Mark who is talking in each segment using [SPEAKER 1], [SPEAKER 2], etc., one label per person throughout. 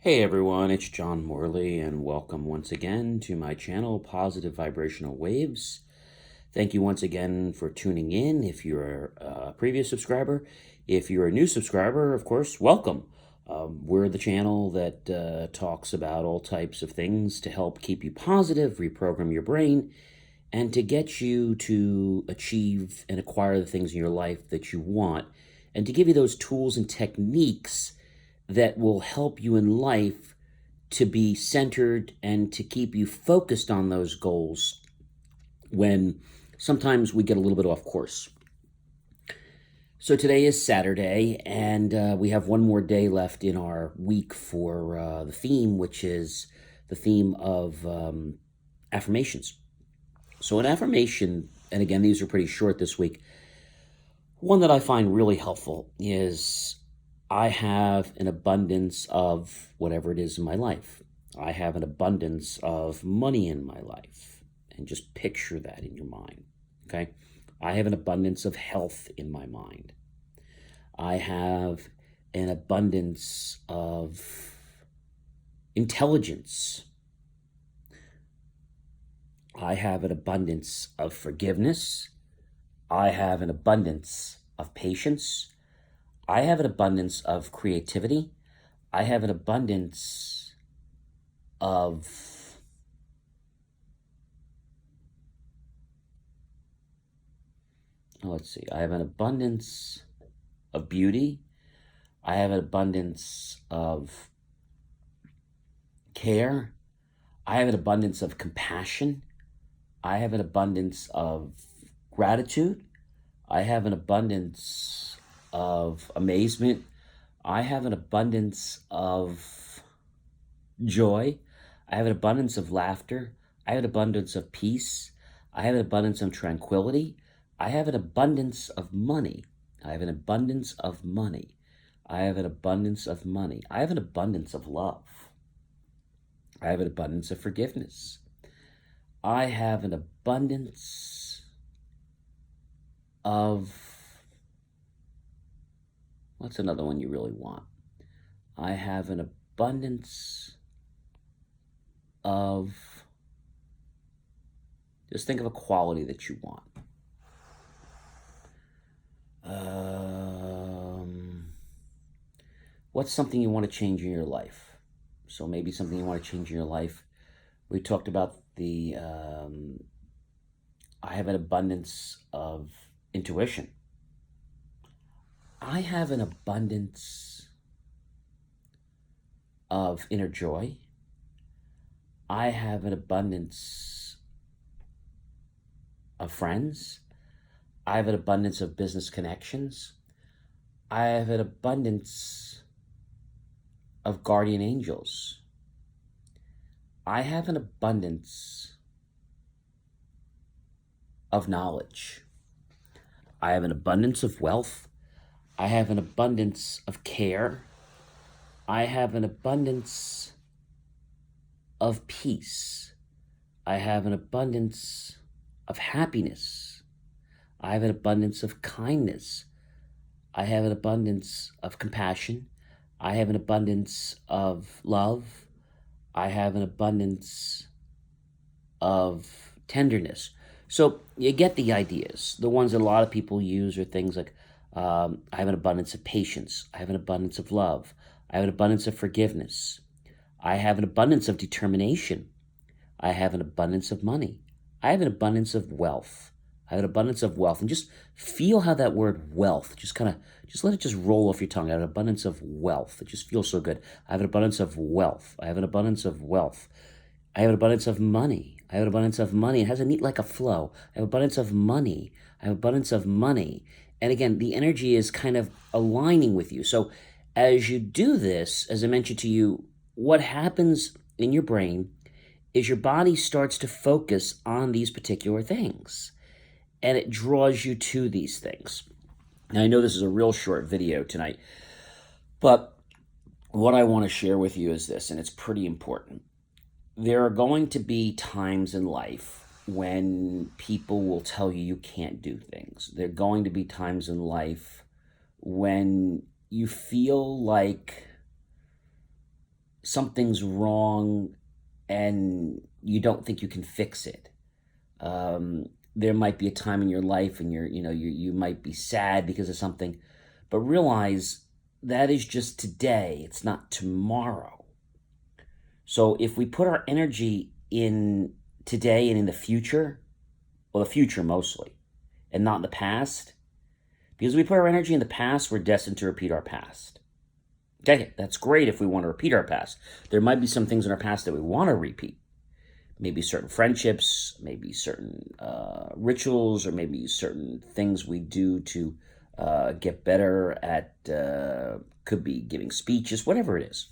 [SPEAKER 1] Hey everyone, it's John Morley, and welcome once again to my channel, Positive Vibrational Waves. Thank you once again for tuning in. If you're a previous subscriber, if you're a new subscriber, of course, welcome. We're the channel that talks about all types of things to help keep you positive, reprogram your brain, and to get you to achieve and acquire the things in your life that you want, and to give you those tools and techniques that will help you in life to be centered and to keep you focused on those goals when sometimes we get a little bit off course. So today is Saturday, and we have one more day left in our week for the theme, which is the theme of affirmations. So an affirmation, and again, these are pretty short this week, one that I find really helpful is I have an abundance of whatever it is in my life. I have an abundance of money in my life. And just picture that in your mind, okay? I have an abundance of health in my mind. I have an abundance of intelligence. I have an abundance of forgiveness. I have an abundance of patience. I have an abundance of creativity. I have an abundance of let's see, I have an abundance of beauty. I have an abundance of care. I have an abundance of compassion. I have an abundance of gratitude. I have an abundance of amazement. I have an abundance of joy. I have an abundance of laughter. I have an abundance of peace. I have an abundance of tranquility. I have an abundance of money. I have an abundance of money. I have an abundance of money. I have an abundance of love. I have an abundance of forgiveness. I have an abundance of, what's another one you really want? I have an abundance of, just think of a quality that you want. What's something you want to change in your life? So maybe something you want to change in your life. We talked about I have an abundance of intuition. I have an abundance of inner joy. I have an abundance of friends. I have an abundance of business connections. I have an abundance of guardian angels. I have an abundance of knowledge. I have an abundance of wealth. I have an abundance of care. I have an abundance of peace. I have an abundance of happiness. I have an abundance of kindness. I have an abundance of compassion. I have an abundance of love. I have an abundance of tenderness. So you get the ideas. The ones that a lot of people use are things like, I have an abundance of patience. I have an abundance of love. I have an abundance of forgiveness. I have an abundance of determination. I have an abundance of money. I have an abundance of wealth. I have an abundance of wealth. And just feel how that word wealth, just let it just roll off your tongue. I have an abundance of wealth. It just feels so good. I have an abundance of wealth. I have an abundance of wealth. I have an abundance of money. I have an abundance of money. It has a neat, like a flow. I have abundance of money. I have abundance of money. And again, the energy is kind of aligning with you. So as you do this, as I mentioned to you, what happens in your brain is your body starts to focus on these particular things, and it draws you to these things. Now, I know this is a real short video tonight, but what I want to share with you is this, and it's pretty important. There are going to be times in life when people will tell you you can't do things. There are going to be times in life when you feel like something's wrong and you don't think you can fix it. There might be a time in your life and you might be sad because of something, but realize that is just today. It's not tomorrow. So if we put our energy in today and in the future, well, the future mostly, and not in the past, because we put our energy in the past, we're destined to repeat our past. Okay, that's great if we want to repeat our past. There might be some things in our past that we want to repeat. Maybe certain friendships, maybe certain rituals, or maybe certain things we do to get better at, could be giving speeches, whatever it is.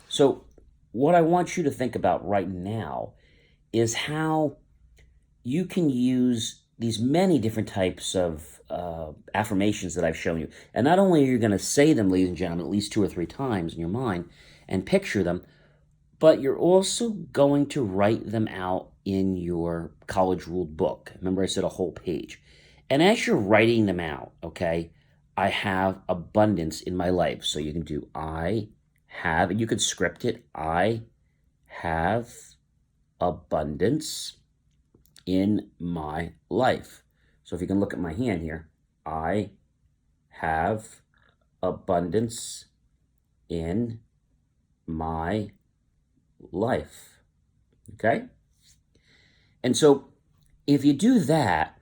[SPEAKER 1] So what I want you to think about right now is how you can use these many different types of affirmations that I've shown you. And not only are you going to say them, ladies and gentlemen, at least 2 or 3 times in your mind and picture them, but you're also going to write them out in your college ruled book. Remember, I said a whole page. And as you're writing them out, okay, I have abundance in my life. So you can do I have, and you could script it, I have abundance in my life. So if you can look at my hand here, I have abundance in my life. Okay? And so if you do that,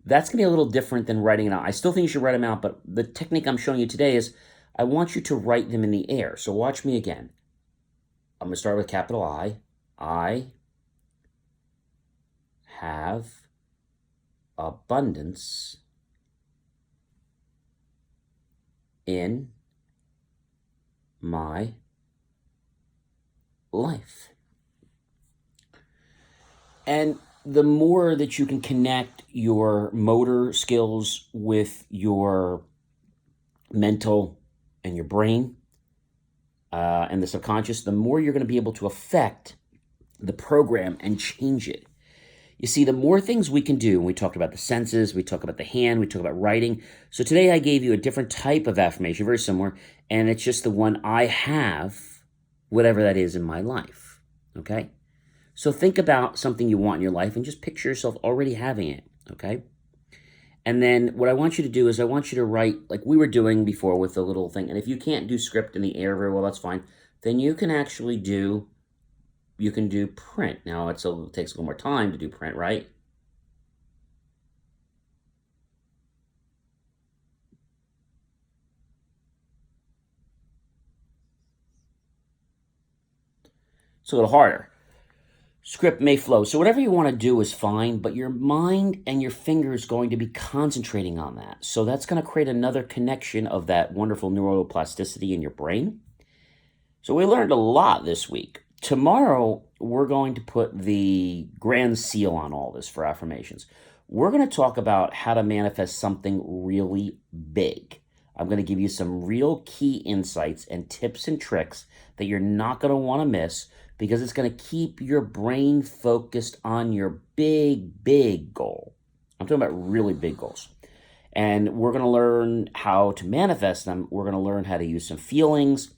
[SPEAKER 1] that's going to be a little different than writing it out. I still think you should write them out, but the technique I'm showing you today is I want you to write them in the air. So watch me again. I'm going to start with capital I. I have abundance in my life. And the more that you can connect your motor skills with your mental and your brain and the subconscious, the more you're going to be able to affect the program and change it. You see, the more things we can do, and we talked about the senses, we talked about the hand, we talked about writing. So today I gave you a different type of affirmation, very similar, and it's just the one I have, whatever that is in my life, okay? So think about something you want in your life and just picture yourself already having it, okay? And then what I want you to do is I want you to write, like we were doing before with the little thing, and if you can't do script in the air very well, that's fine. Then you can actually do print. Now, it takes a little more time to do print, right? It's a little harder. Script may flow. So whatever you want to do is fine, but your mind and your finger is going to be concentrating on that. So that's going to create another connection of that wonderful neuroplasticity in your brain. So we learned a lot this week. Tomorrow, we're going to put the grand seal on all this for affirmations. We're going to talk about how to manifest something really big. I'm going to give you some real key insights and tips and tricks that you're not going to want to miss, because it's going to keep your brain focused on your big, big goal. I'm talking about really big goals. And we're going to learn how to manifest them. We're going to learn how to use some feelings.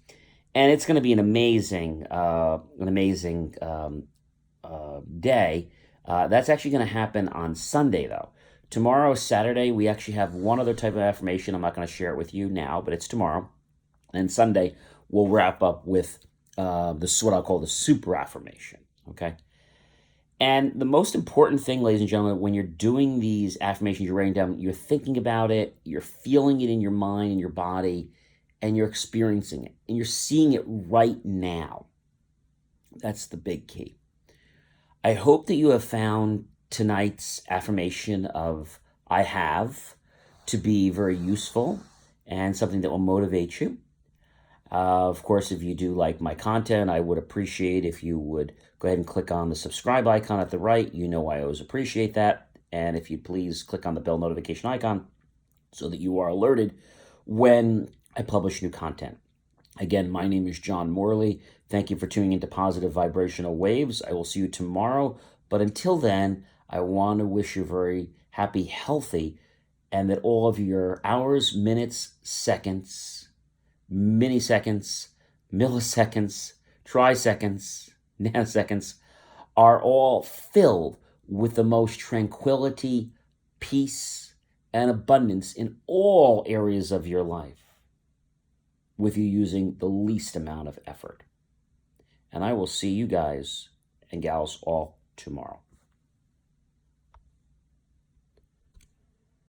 [SPEAKER 1] And it's going to be an amazing day. That's actually going to happen on Sunday, though. Tomorrow is Saturday. We actually have one other type of affirmation. I'm not going to share it with you now, but it's tomorrow. And Sunday, we'll wrap up with what I'll call the super affirmation, okay? And the most important thing, ladies and gentlemen, when you're doing these affirmations, you're writing down, you're thinking about it, you're feeling it in your mind and your body, and you're experiencing it, and you're seeing it right now. That's the big key. I hope that you have found tonight's affirmation of I have to be very useful and something that will motivate you. Of course, if you do like my content, I would appreciate if you would go ahead and click on the subscribe icon at the right. You know I always appreciate that. And if you please click on the bell notification icon so that you are alerted when I publish new content. Again, my name is John Morley. Thank you for tuning into Positive Vibrational Waves. I will see you tomorrow. But until then, I want to wish you very happy, healthy, and that all of your hours, minutes, seconds, milliseconds, milliseconds, triseconds, nanoseconds are all filled with the most tranquility, peace, and abundance in all areas of your life, with you using the least amount of effort. And I will see you guys and gals all tomorrow.